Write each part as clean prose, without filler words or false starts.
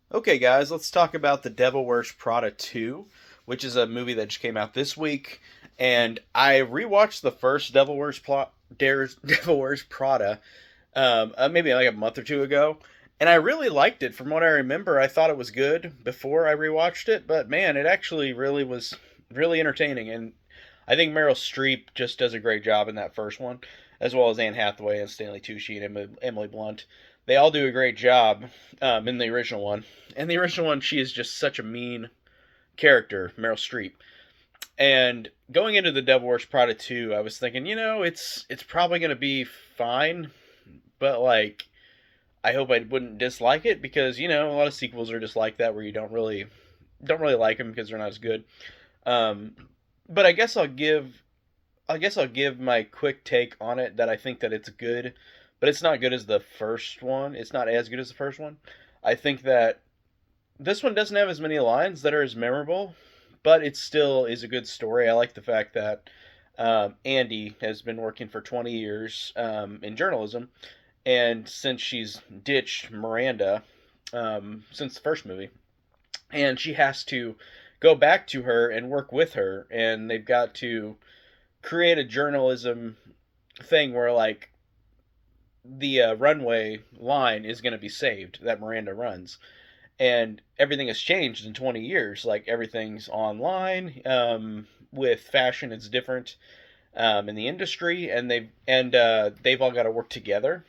Okay, guys, let's talk about The Devil Wears Prada 2, which is a movie that just came out this week. And I rewatched the first Devil Wears Prada maybe like a month or two ago. And I really liked it. From what I remember, I thought it was good before I rewatched it. But man, it actually really was really entertaining. And I think Meryl Streep just does a great job in that first one, as well as Anne Hathaway and Stanley Tucci and Emily Blunt. They all do a great job in the original one. In the original one, she is just such a mean character, Meryl Streep. And going into the Devil Wears Prada 2, I was thinking, it's probably going to be fine, but like I hope I wouldn't dislike it because a lot of sequels are just like that where you don't really like them because they're not as good. Um, but I guess I'll give my quick take on it that I think that it's good, but it's not good as the first one. It's not as good as the first one. I think that this one doesn't have as many lines that are as memorable, but it still is a good story. I like the fact that Andy has been working for 20 years in journalism, and since she's ditched Miranda since the first movie, and she has to go back to her and work with her, and they've got to create a journalism thing where like the runway line is going to be saved that Miranda runs, and everything has changed in 20 years. Like everything's online. With fashion, it's different in the industry, and they've all got to work together.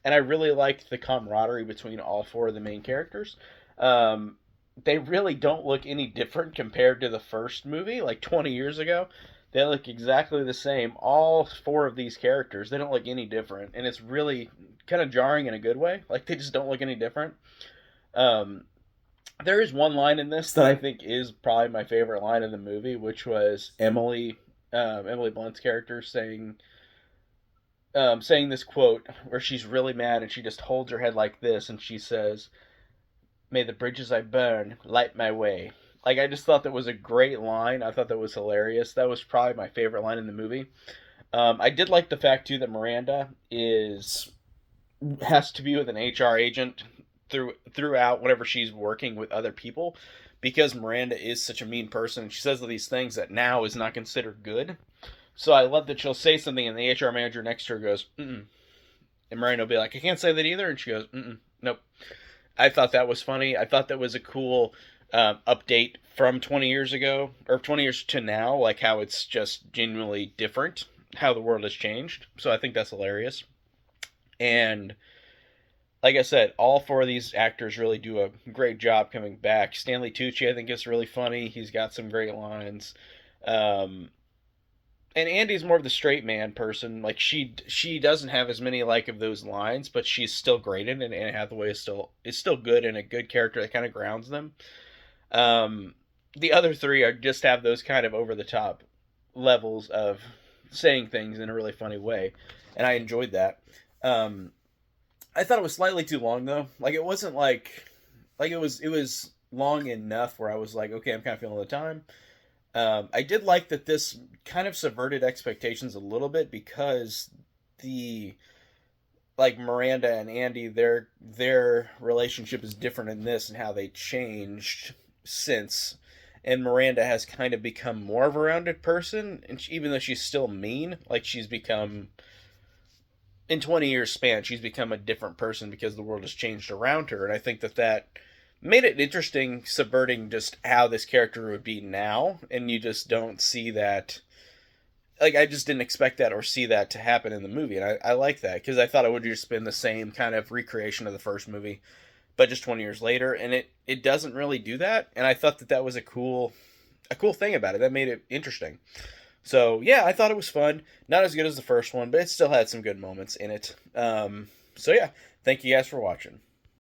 And I really liked the camaraderie between all four of the main characters. Um, they really don't look any different compared to the first movie, like 20 years ago. They look exactly the same. All four of these characters, they don't look any different, and it's really kind of jarring in a good way. Like they just don't look any different. Um, there is one line in this that I think is probably my favorite line in the movie, which was Emily Blunt's character saying this quote where she's really mad and she just holds her head like this and she says, "May the bridges I burn light my way." Like I just thought that was a great line. I thought that was hilarious. That was probably my favorite line in the movie. I did like the fact too that Miranda is has to be with an HR agent throughout whenever she's working with other people because Miranda is such a mean person and she says all these things that now is not considered good. So I love that she'll say something and the HR manager next to her goes, "Mm-mm." And Miranda will be like, "I can't say that either," and she goes, "Mm-mm, nope." I thought that was funny. I thought that was a cool update from 20 years ago or 20 years to now, like how it's just genuinely different, how the world has changed. So I think that's hilarious. And like I said, all four of these actors really do a great job coming back. Stanley Tucci, I think, is really funny. He's got some great lines. Um, and Andy's more of the straight man person. Like she doesn't have as many like of those lines, but she's still great in it. And Anne Hathaway is still good and a good character that kind of grounds them. Um, the other three are just have those kind of over the top levels of saying things in a really funny way, and I enjoyed that. Um, I thought it was slightly too long though. Like it wasn't like it was long enough where I was like, okay, I'm kind of feeling the time. I did like that this kind of subverted expectations a little bit because the like Miranda and Andy, their relationship is different in this and how they changed since. And Miranda has kind of become more of a rounded person, and even though she's still mean, like she's become in 20 years span, she's become a different person because the world has changed around her. And I think that made it interesting, subverting just how this character would be now. And you just don't see that. Like, I just didn't expect that or see that to happen in the movie. And I like that because I thought it would just been the same kind of recreation of the first movie, but just 20 years later. And it doesn't really do that. And I thought that was a cool thing about it. That made it interesting. So yeah, I thought it was fun. Not as good as the first one, but it still had some good moments in it. So yeah, thank you guys for watching.